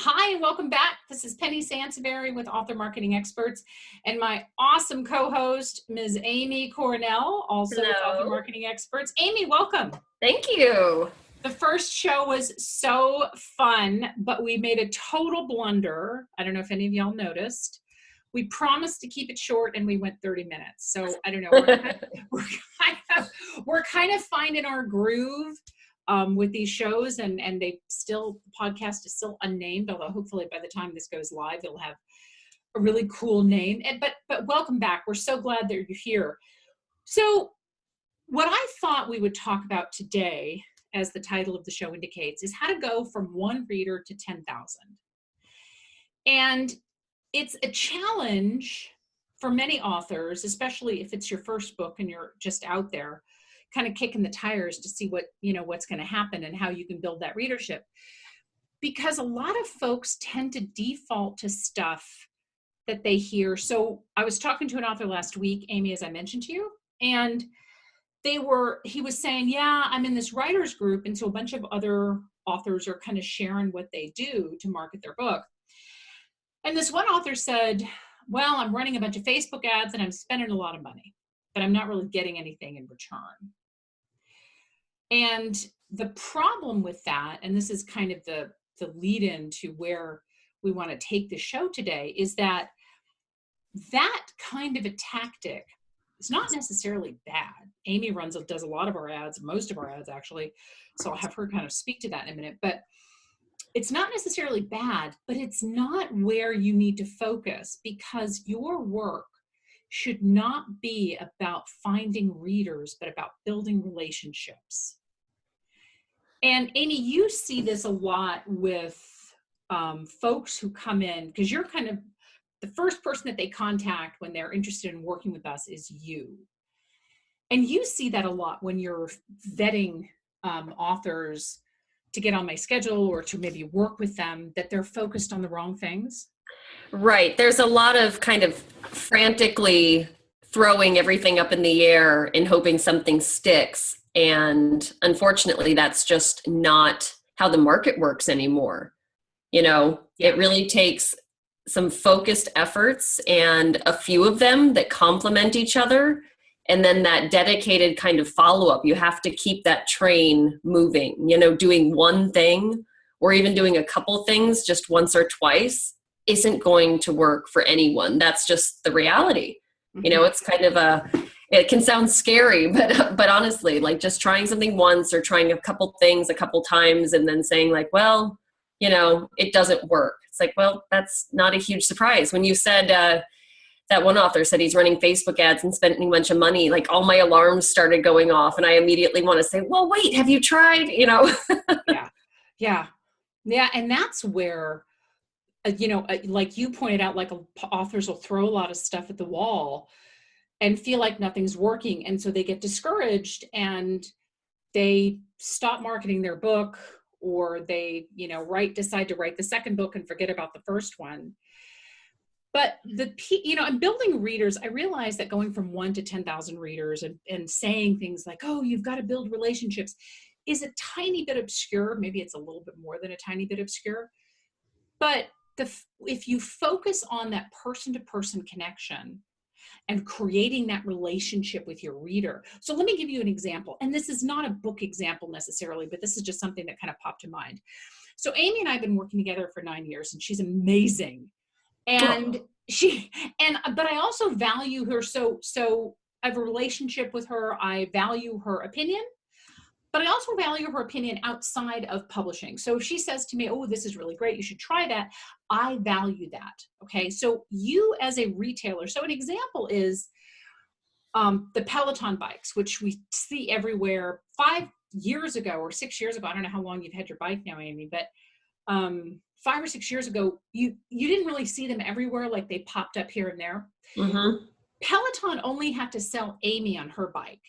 Hi, and welcome back. This is Penny Sansevieri with Author Marketing Experts and my awesome co-host, Ms. Amy Cornell, also with Author Marketing Experts. Amy, welcome. Thank you. The first show was so fun, but we made a total blunder. I don't know if any of y'all noticed. We promised to keep it short and we went 30 minutes. So I don't know. We're kind of finding our groove with these shows, and the podcast is still unnamed, although hopefully by the time this goes live, it'll have a really cool name. But welcome back. We're so glad that you're here. So what I thought we would talk about today, as the title of the show indicates, is how to go from one reader to 10,000. And it's a challenge for many authors, especially if it's your first book and you're just out there kind of kicking the tires to see what's going to happen and how you can build that readership. Because a lot of folks tend to default to stuff that they hear. So I was talking to an author last week, Amy, as I mentioned to you, and he was saying, yeah, I'm in this writers group. And so a bunch of other authors are kind of sharing what they do to market their book. And this one author said, well, I'm running a bunch of Facebook ads and I'm spending a lot of money, but I'm not really getting anything in return. And the problem with that, and this is kind of the lead in to where we want to take the show today, is that kind of a tactic is not necessarily bad. Amy does a lot of our ads, most of our ads actually, so I'll have her kind of speak to that in a minute. But it's not necessarily bad, but it's not where you need to focus, because your work should not be about finding readers, but about building relationships. And Amy, you see this a lot with folks who come in, because you're kind of the first person that they contact when they're interested in working with us is you. And you see that a lot when you're vetting authors to get on my schedule or to maybe work with them, that they're focused on the wrong things. Right. There's a lot of kind of frantically throwing everything up in the air and hoping something sticks. And unfortunately, that's just not how the market works anymore. It really takes some focused efforts and a few of them that complement each other. And then that dedicated kind of follow-up. You have to keep that train moving, doing one thing or even doing a couple things just once or twice isn't going to work for anyone. That's just the reality. Mm-hmm. It's kind of it can sound scary, but honestly, like just trying something once or trying a couple things a couple times and then saying like, well, it doesn't work. It's like, well, that's not a huge surprise. When you said that one author said he's running Facebook ads and spending a bunch of money, like all my alarms started going off and I immediately want to say, well, wait, have you tried? Yeah. And that's where, like you pointed out, like authors will throw a lot of stuff at the wall and feel like nothing's working. And so they get discouraged and they stop marketing their book, or they, decide to write the second book and forget about the first one. But I'm building readers. I realize that going from 1 to 10,000 readers and saying things like, oh, you've got to build relationships is a tiny bit obscure. Maybe it's a little bit more than a tiny bit obscure. But if you focus on that person-to-person connection and creating that relationship with your reader. So let me give you an example. And this is not a book example necessarily, but this is just something that kind of popped to mind. So Amy and I have been working together for 9 years, and she's amazing. And but I also value her. So I have a relationship with her. I value her opinion, but I also value her opinion outside of publishing. So if she says to me, oh, this is really great, you should try that, I value that. Okay. So you as a retailer, so an example is the Peloton bikes, which we see everywhere. 5 years ago or 6 years ago, I don't know how long you've had your bike now, Amy, but 5 or 6 years ago, you didn't really see them everywhere, like they popped up here and there. Mm-hmm. Peloton only had to sell Amy on her bike.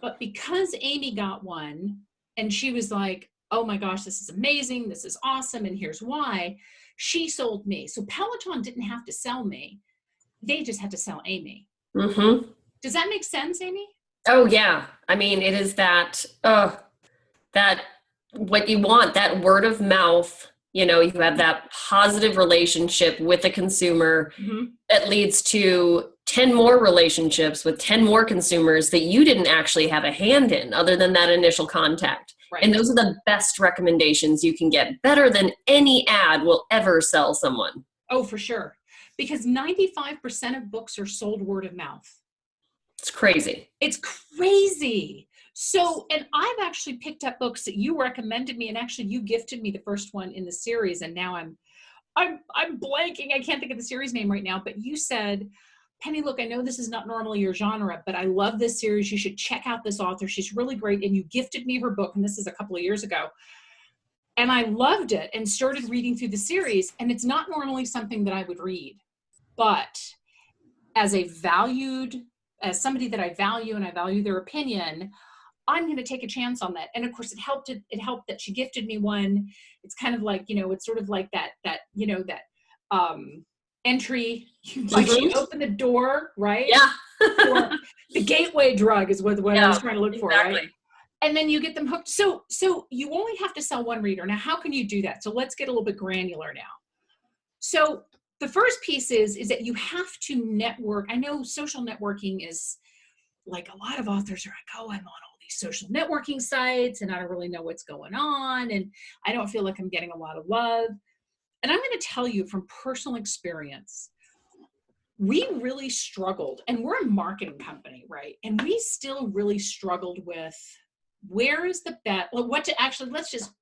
But because Amy got one and she was like, oh my gosh, this is amazing, this is awesome, and here's why, she sold me. So Peloton didn't have to sell me. They just had to sell Amy. Mm-hmm. Does that make sense, Amy? Oh, yeah. I mean, it is that what you want, that word of mouth You know, you have that positive relationship with the consumer Mhm. that leads to 10 more relationships with 10 more consumers that you didn't actually have a hand in other than that initial contact. And Right. those are the best recommendations you can get, better than any ad will ever sell someone. Oh, for sure. Because 95% of books are sold word of mouth. It's crazy. It's crazy. So, and I've actually picked up books that you recommended me, and actually you gifted me the first one in the series, and now I'm blanking. I can't think of the series name right now, but you said, Penny, look, I know this is not normally your genre, but I love this series. You should check out this author. She's really great. And you gifted me her book, and this is a couple of years ago. And I loved it and started reading through the series. And it's not normally something that I would read, but as as somebody that I value and I value their opinion, I'm going to take a chance on that. And of course it helped that she gifted me one. It's kind of like, it's sort of like that entry, like she Mm-hmm. opened the door, right? Yeah. Or the gateway drug is what I Yeah, was trying to look for, exactly. right? And then you get them hooked. So you only have to sell one reader. Now, how can you do that? So let's get a little bit granular now. So the first piece is that you have to network. I know social networking is like, a lot of authors are like, oh, I'm on all these social networking sites and I don't really know what's going on. And I don't feel like I'm getting a lot of love. And I'm going to tell you from personal experience, we really struggled, and we're a marketing company, right? And we still really struggled with where is the bet, well, what to actually, let's just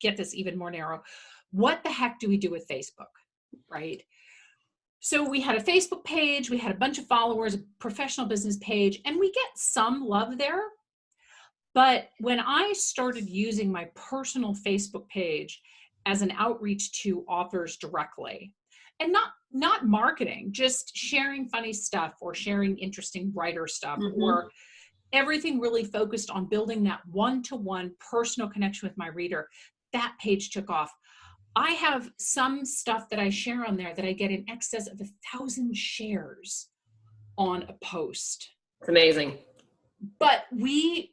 get this even more narrow. What the heck do we do with Facebook, right? So we had a Facebook page, we had a bunch of followers, a professional business page, and we get some love there. But when I started using my personal Facebook page as an outreach to authors directly, and not marketing, just sharing funny stuff or sharing interesting writer stuff, Mm-hmm. or everything really focused on building that one-to-one personal connection with my reader, that page took off. I have some stuff that I share on there that I get in excess of 1,000 shares on a post. It's amazing. But Amy,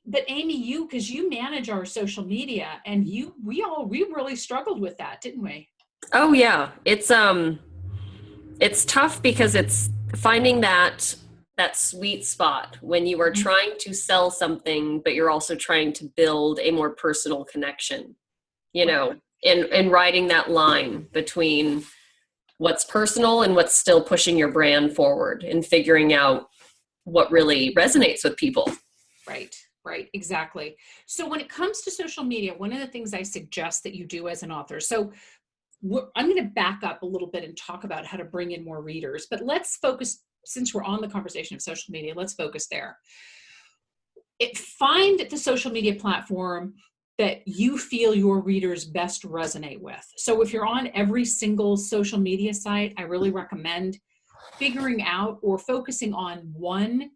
because you manage our social media, and we really struggled with that, didn't we? Oh yeah. It's tough because it's finding that sweet spot when you are Mhm. trying to sell something, but you're also trying to build a more personal connection, you Right. know, and riding that line between what's personal and what's still pushing your brand forward and figuring out what really resonates with people. Right, exactly. So when it comes to social media, one of the things I suggest that you do as an author, so I'm going to back up a little bit and talk about how to bring in more readers, but let's focus, since we're on the conversation of social media, let's focus there. Find the social media platform that you feel your readers best resonate with. So if you're on every single social media site, I really recommend figuring out or focusing on one,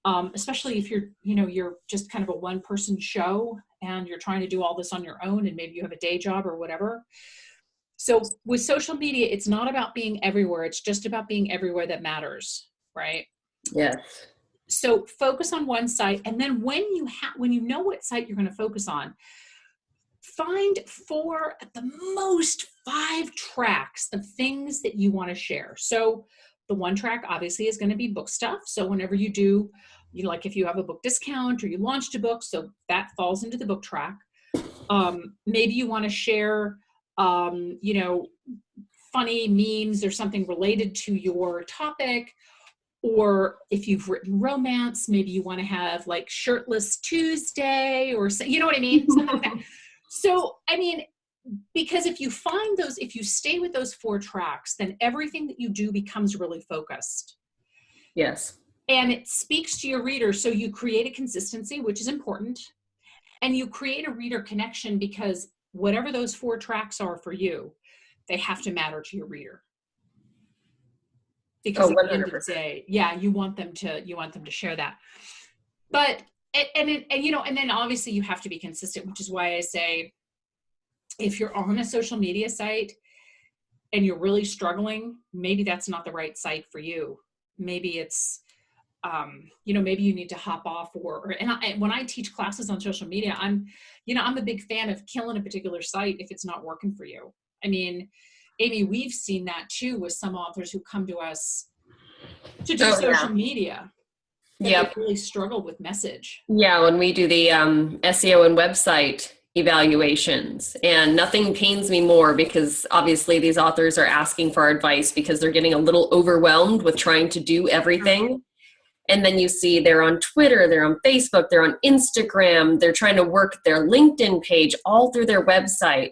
especially if you're just kind of a one-person show and you're trying to do all this on your own, and maybe you have a day job or whatever. So with social media, it's not about being everywhere. It's just about being everywhere that matters, right? Yes. So focus on one site, and then when you know what site you're going to focus on, find 4 at the most 5 tracks of things that you want to share. So the one track obviously is going to be book stuff. So whenever you do, like if you have a book discount or you launched a book, so that falls into the book track. Maybe you want to share, funny memes or something related to your topic. Or if you've written romance, maybe you want to have like Shirtless Tuesday, or you know what I mean? Something like that. So, I mean, because if you stay with those 4 tracks, then everything that you do becomes really focused. Yes. And it speaks to your reader. So you create a consistency, which is important. And you create a reader connection, because whatever those 4 tracks are for you, they have to matter to your reader. Because Oh, at the end of the 100%. day, yeah, you want them to share that. But and then obviously you have to be consistent, which is why I say, if you're on a social media site and you're really struggling, maybe that's not the right site for you. Maybe it's maybe you need to hop off, and when I teach classes on social media, I'm a big fan of killing a particular site if it's not working for you. I mean, Amy, we've seen that too with some authors who come to us to do Oh, social yeah. media, that they Yep. really struggle with message. Yeah, when we do the SEO and website evaluations, and nothing pains me more because obviously these authors are asking for our advice because they're getting a little overwhelmed with trying to do everything. And then you see they're on Twitter, they're on Facebook, they're on Instagram, they're trying to work their LinkedIn page all through their website.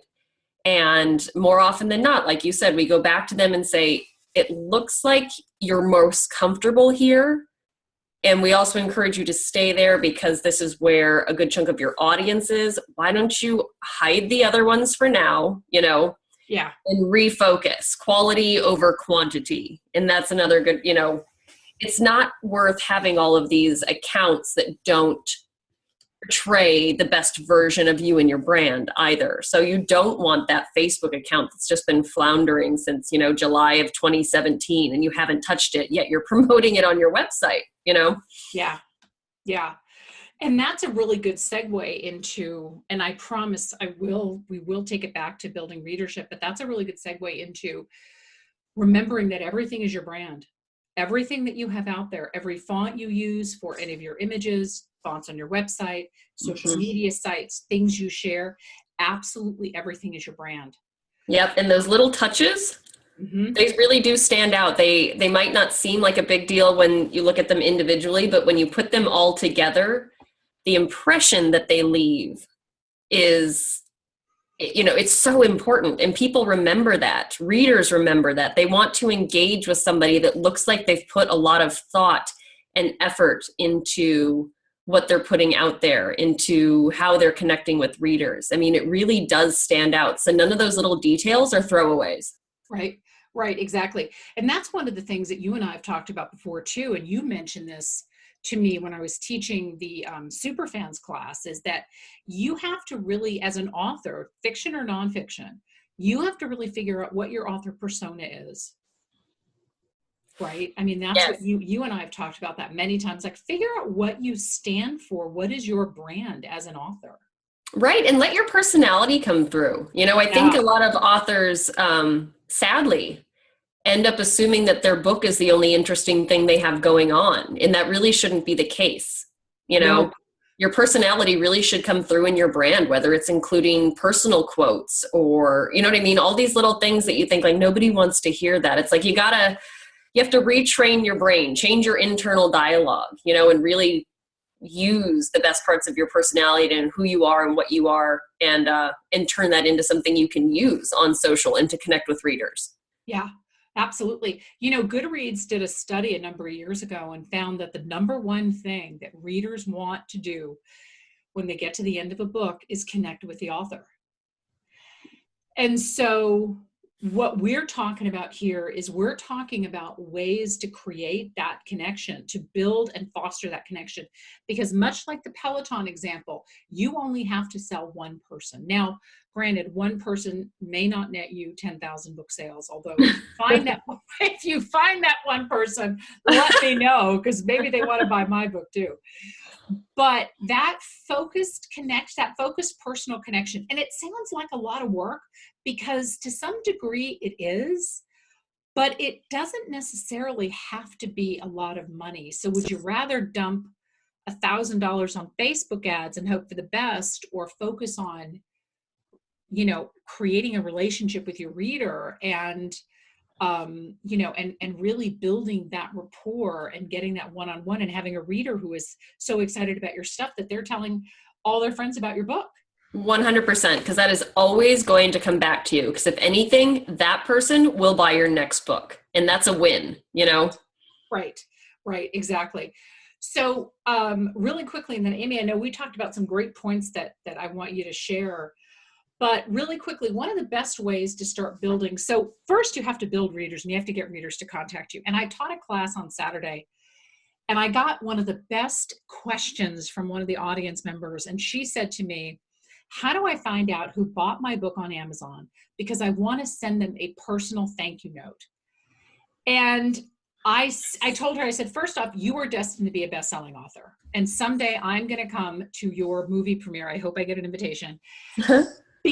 And more often than not, like you said, we go back to them and say, it looks like you're most comfortable here. And we also encourage you to stay there because this is where a good chunk of your audience is. Why don't you hide the other ones for now, Yeah. and refocus quality over quantity. And that's another good, it's not worth having all of these accounts that don't portray the best version of you and your brand either. So you don't want that Facebook account that's just been floundering since, July of 2017 and you haven't touched it yet. You're promoting it on your website, Yeah. Yeah. And that's a really good segue into, and I promise we will take it back to building readership, but that's a really good segue into remembering that everything is your brand. Everything that you have out there, every font you use for any of your images, fonts on your website, social media sites, things you share, absolutely everything is your brand. Yep. And those little touches, they really do stand out. They might not seem like a big deal when you look at them individually, but when you put them all together, the impression that they leave is, it's so important. And people remember that. Readers remember that. They want to engage with somebody that looks like they've put a lot of thought and effort into what they're putting out there, into how they're connecting with readers. I mean, it really does stand out. So none of those little details are throwaways. Right, exactly. And that's one of the things that you and I have talked about before too. And you mentioned this to me when I was teaching the Superfans class, is that you have to really, as an author, fiction or nonfiction, you have to really figure out what your author persona is. Right? I mean, that's what Yes. you and I have talked about that many times. Like, figure out what you stand for. What is your brand as an author? Right. And let your personality come through. I think Yeah. a lot of authors, sadly, end up assuming that their book is the only interesting thing they have going on. And that really shouldn't be the case. No. Your personality really should come through in your brand, whether it's including personal quotes or, you know what I mean? All these little things that you think like nobody wants to hear that. It's like you have to retrain your brain, change your internal dialogue, and really use the best parts of your personality and who you are and what you are, and turn that into something you can use on social and to connect with readers. Yeah, absolutely. Goodreads did a study a number of years ago and found that the number one thing that readers want to do when they get to the end of a book is connect with the author. And so what we're talking about here is we're talking about ways to create that connection, to build and foster that connection. Because much like the Peloton example, you only have to sell one person. Now, granted, one person may not net you 10,000 book sales, although if you find that one person, let me know, because maybe they want to buy my book too. But that focused personal connection, and it sounds like a lot of work because to some degree it is, but it doesn't necessarily have to be a lot of money. So would you rather dump $1,000 on Facebook ads and hope for the best, or focus on, creating a relationship with your reader and and really building that rapport and getting that one-on-one and having a reader who is so excited about your stuff that they're telling all their friends about your book? 100%, because that is always going to come back to you. Because if anything, that person will buy your next book, and that's a win, Right, exactly. So really quickly, and then Amy, I know we talked about some great points that I want you to share. But really quickly, one of the best ways to start building, so first you have to build readers and you have to get readers to contact you. And I taught a class on Saturday and I got one of the best questions from one of the audience members. And she said to me, how do I find out who bought my book on Amazon? Because I want to send them a personal thank you note. And I told her, I said, first off, you are destined to be a best-selling author. And someday I'm going to come to your movie premiere. I hope I get an invitation.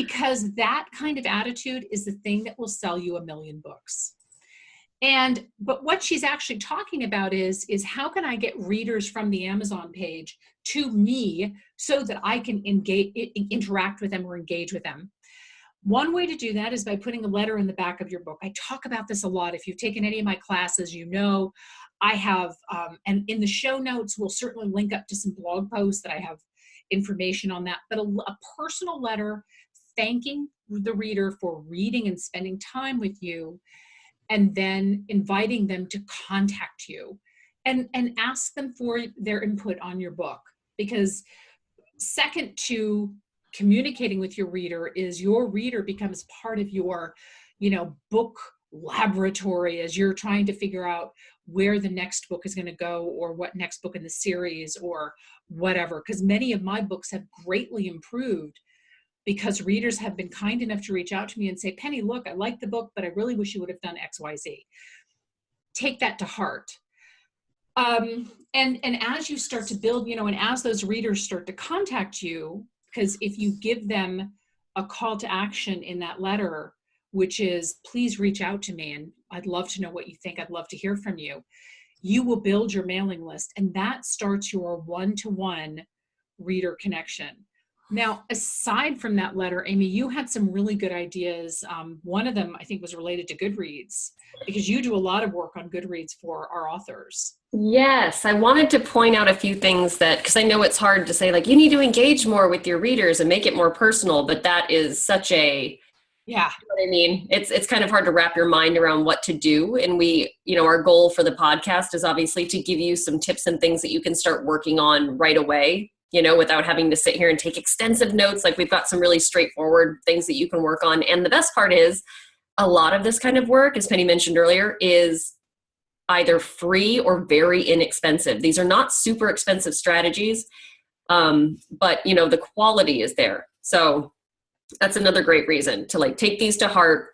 because that kind of attitude is the thing that will sell you 1 million books. But what she's actually talking about is how can I get readers from the Amazon page to me so that I can interact with them or engage with them. One way to do that is by putting a letter in the back of your book. I talk about this a lot. If you've taken any of my classes, you know I have, and in the show notes, we'll certainly link up to some blog posts that I have information on that, but a personal letter thanking the reader for reading and spending time with you, and then inviting them to contact you and ask them for their input on your book. Because second to communicating with your reader is your reader becomes part of your, book laboratory as you're trying to figure out where the next book is going to go or what next book in the series or whatever. Because many of my books have greatly improved because readers have been kind enough to reach out to me and say, Penny, look, I like the book, but I really wish you would have done X, Y, Z. Take that to heart. And as you start to build, and as those readers start to contact you, because if you give them a call to action in that letter, which is, please reach out to me and I'd love to know what you think. I'd love to hear from you. You will build your mailing list, and that starts your one-to-one reader connection. Now, aside from that letter, Amy, you had some really good ideas. One of them, I think, was related to Goodreads, because you do a lot of work on Goodreads for our authors. Yes, I wanted to point out a few things because I know it's hard to say, like, you need to engage more with your readers and make it more personal, but that is such a, yeah, you know what I mean? It's kind of hard to wrap your mind around what to do. And our goal for the podcast is obviously to give you some tips and things that you can start working on right away, without having to sit here and take extensive notes. Like, we've got some really straightforward things that you can work on. And the best part is a lot of this kind of work, as Penny mentioned earlier, is either free or very inexpensive. These are not super expensive strategies, but the quality is there. So that's another great reason to take these to heart.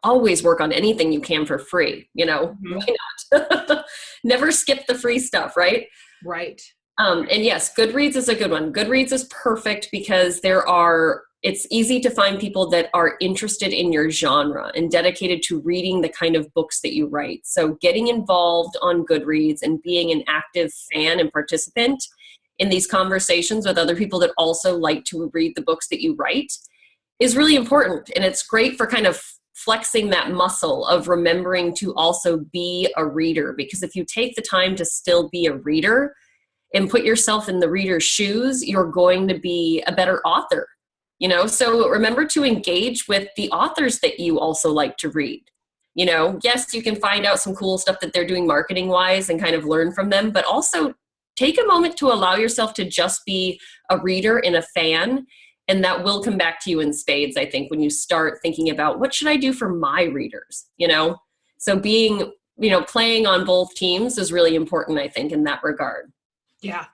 Always work on anything you can for free. Mm-hmm. Why not? Never skip the free stuff, right? Right. And yes, Goodreads is a good one. Goodreads is perfect because it's easy to find people that are interested in your genre and dedicated to reading the kind of books that you write. So getting involved on Goodreads and being an active fan and participant in these conversations with other people that also like to read the books that you write is really important. And it's great for kind of flexing that muscle of remembering to also be a reader. Because if you take the time to still be a reader and put yourself in the reader's shoes, you're going to be a better author. So remember to engage with the authors that you also like to read. Yes, you can find out some cool stuff that they're doing marketing wise and kind of learn from them, but also take a moment to allow yourself to just be a reader and a fan. And that will come back to you in spades, I think, when you start thinking about what should I do for my readers, So being, playing on both teams is really important, I think, in that regard. Yeah,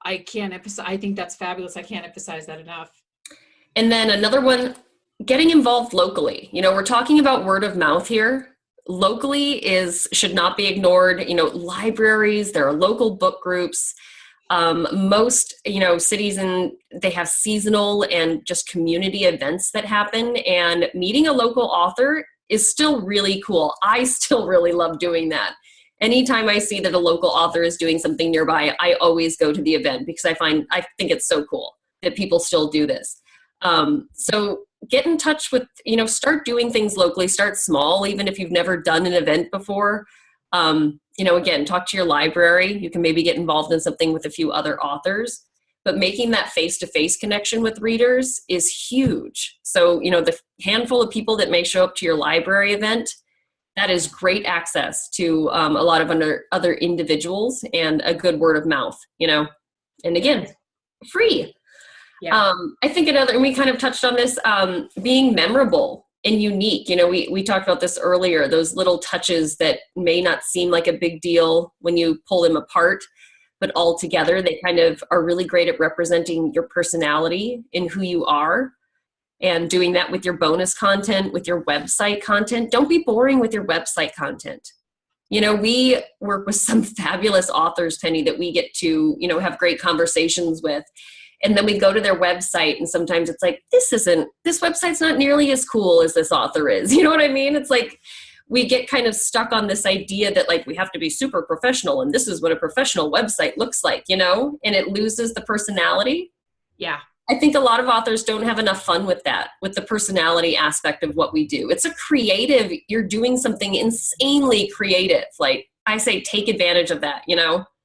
I can't emphasize. I think that's fabulous. I can't emphasize that enough. And then another one, getting involved locally. We're talking about word of mouth here. Locally should not be ignored. Libraries, there are local book groups. Most, cities they have seasonal and just community events that happen, and meeting a local author is still really cool. I still really love doing that. Anytime I see that a local author is doing something nearby, I always go to the event because I think it's so cool that people still do this. So get in touch with, start doing things locally, start small, even if you've never done an event before. Again, talk to your library. You can maybe get involved in something with a few other authors, but making that face-to-face connection with readers is huge. So, the handful of people that may show up to your library event, that is great access to a lot of other individuals and a good word of mouth, and again, free. Yeah. I think and we kind of touched on this, being memorable and unique. We talked about this earlier, those little touches that may not seem like a big deal when you pull them apart, but all together, they kind of are really great at representing your personality and who you are. And doing that with your bonus content, with your website content. Don't be boring with your website content. We work with some fabulous authors, Penny, that we get to, have great conversations with. And then we go to their website and sometimes it's like, this website's not nearly as cool as this author is. You know what I mean? It's like, we get kind of stuck on this idea that like we have to be super professional and this is what a professional website looks like, and it loses the personality. Yeah. I think a lot of authors don't have enough fun with that, with the personality aspect of what we do. It's a creative, you're doing something insanely creative. Like I say, take advantage of that,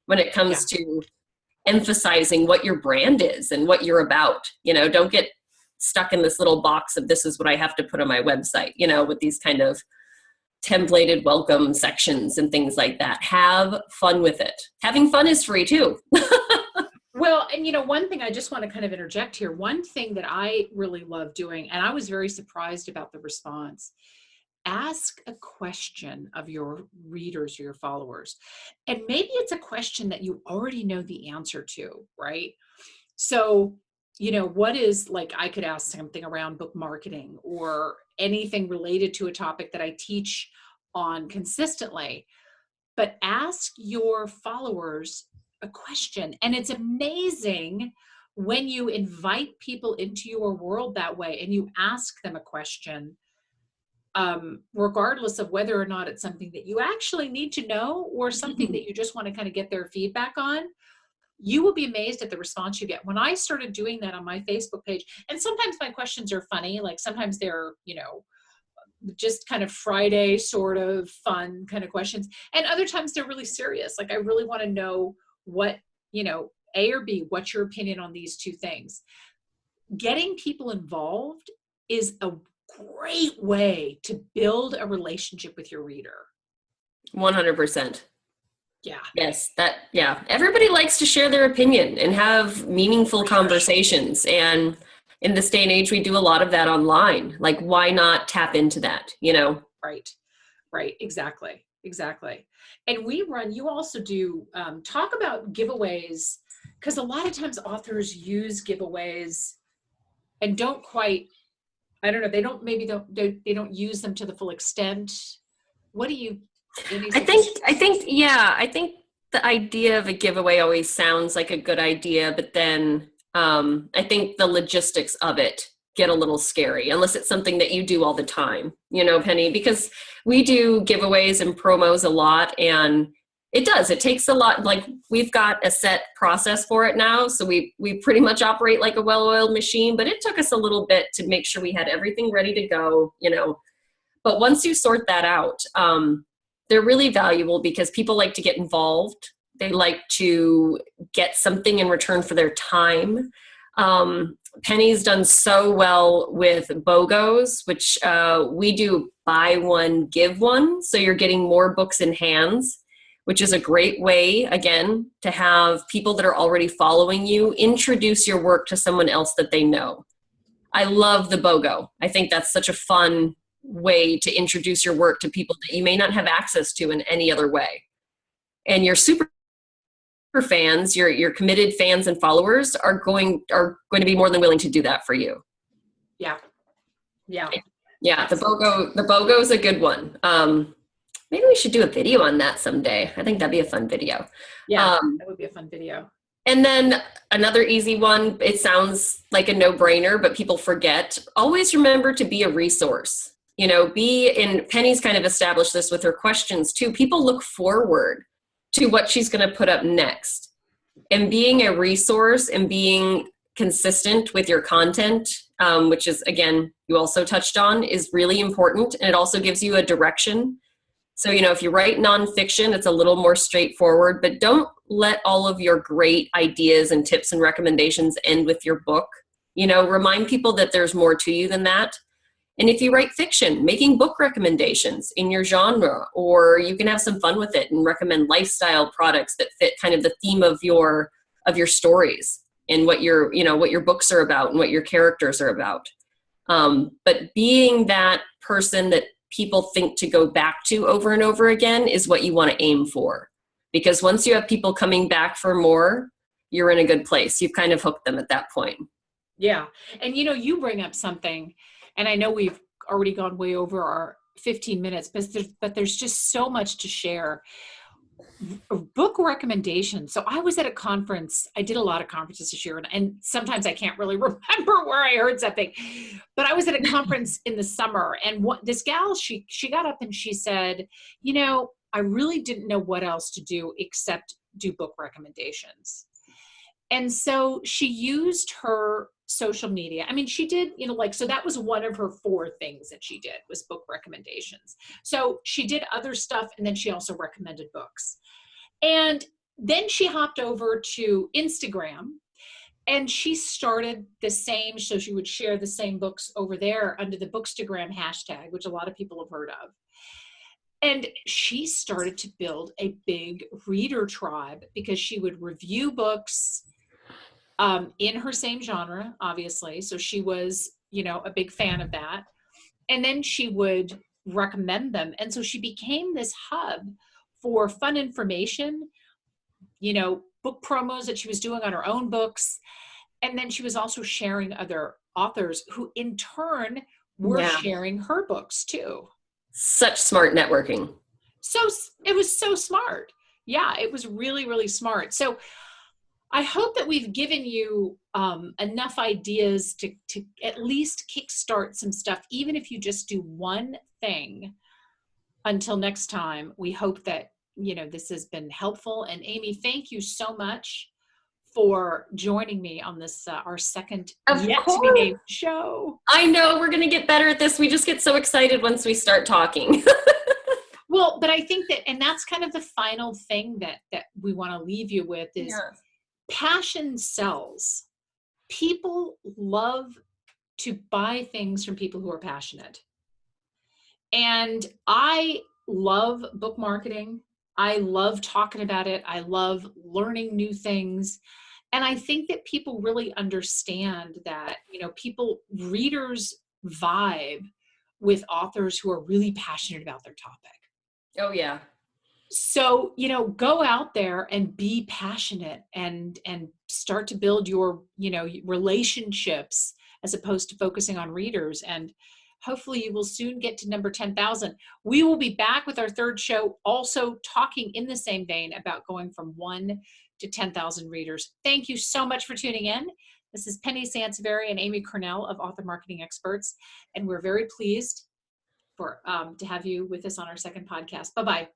when it comes to emphasizing what your brand is and what you're about. Don't get stuck in this little box of this is what I have to put on my website, with these kind of templated welcome sections and things like that. Have fun with it. Having fun is free too. Well, and one thing I just want to kind of interject here, one thing that I really love doing, and I was very surprised about the response, ask a question of your readers or your followers. And maybe it's a question that you already know the answer to, right? So, what is, like, I could ask something around book marketing or anything related to a topic that I teach on consistently, but ask your followers a question. And it's amazing when you invite people into your world that way and you ask them a question, regardless of whether or not it's something that you actually need to know or something that you just want to kind of get their feedback on. You will be amazed at the response you get. When I started doing that on my Facebook page, and sometimes my questions are funny, like sometimes they're, just kind of Friday sort of fun kind of questions. And other times they're really serious. Like, I really want to know what, A or B, what's your opinion on these two things? Getting people involved is a great way to build a relationship with your reader. 100%. Yeah. Yes, everybody likes to share their opinion and have meaningful conversations. And in this day and age, we do a lot of that online. Like, why not tap into that, Right. Exactly. And you also do talk about giveaways, because a lot of times authors use giveaways and don't quite, I don't know, they don't use them to the full extent. What do you, I think the idea of a giveaway always sounds like a good idea, but then I think the logistics of it get a little scary unless it's something that you do all the time, Penny, because we do giveaways and promos a lot, and it takes a lot. Like, we've got a set process for it now. So we pretty much operate like a well-oiled machine, but it took us a little bit to make sure we had everything ready to go, but once you sort that out, they're really valuable because people like to get involved. They like to get something in return for their time. Penny's done so well with BOGOs, which we do buy one, give one. So you're getting more books in hands, which is a great way, again, to have people that are already following you introduce your work to someone else that they know. I love the BOGO. I think that's such a fun way to introduce your work to people that you may not have access to in any other way. And your super fans, your committed fans and followers are going to be more than willing to do that for you. Yeah. The BOGO is a good one. Maybe we should do a video on that someday. I think that'd be a fun video. Yeah, that would be a fun video. And then another easy one, it sounds like a no-brainer, but people forget. Always remember to be a resource. And Penny's kind of established this with her questions too. People look forward to what she's going to put up next. And being a resource and being consistent with your content, which is, again, you also touched on, is really important. And it also gives you a direction. So, if you write nonfiction, it's a little more straightforward, but don't let all of your great ideas and tips and recommendations end with your book. Remind people that there's more to you than that. And if you write fiction, making book recommendations in your genre, or you can have some fun with it and recommend lifestyle products that fit kind of the theme of your stories and what your books are about and what your characters are about. But being that person that people think to go back to over and over again is what you want to aim for. Because once you have people coming back for more, you're in a good place. You've kind of hooked them at that point. Yeah. And you bring up something, and I know we've already gone way over our 15 minutes, but there's just so much to share. book recommendations. So I was at a conference. I did a lot of conferences this year, and sometimes I can't really remember where I heard something. But I was at a conference in the summer, and this gal, she got up and she said, I really didn't know what else to do except do book recommendations. And so she used her social media. I mean, she did, so that was one of her 4 things that she did was book recommendations. So she did other stuff, and then she also recommended books. And then she hopped over to Instagram, and she started the same. So she would share the same books over there under the Bookstagram hashtag, which a lot of people have heard of. And she started to build a big reader tribe because she would review books in her same genre, obviously. So she was, a big fan of that. And then she would recommend them. And so she became this hub for fun information, book promos that she was doing on her own books. And then she was also sharing other authors who in turn were sharing her books too. Such smart networking. So it was so smart. Yeah, it was really, really smart. So I hope that we've given you enough ideas to at least kickstart some stuff, even if you just do one thing. Until next time, we hope that, this has been helpful. And Amy, thank you so much for joining me on this, our second yet to be named show. I know we're going to get better at this. We just get so excited once we start talking. Well, but I think that, and that's kind of the final thing that we want to leave you with is passion sells. People love to buy things from people who are passionate. And I love book marketing. I love talking about it. I love learning new things. And I think that people really understand that, readers vibe with authors who are really passionate about their topic. Oh, yeah. So, go out there and be passionate and start to build your, relationships as opposed to focusing on readers. And hopefully you will soon get to number 10,000. We will be back with our third show, also talking in the same vein about going from 1 to 10,000 readers. Thank you so much for tuning in. This is Penny Sansevieri and Amy Cornell of Author Marketing Experts. And we're very pleased to have you with us on our second podcast. Bye-bye.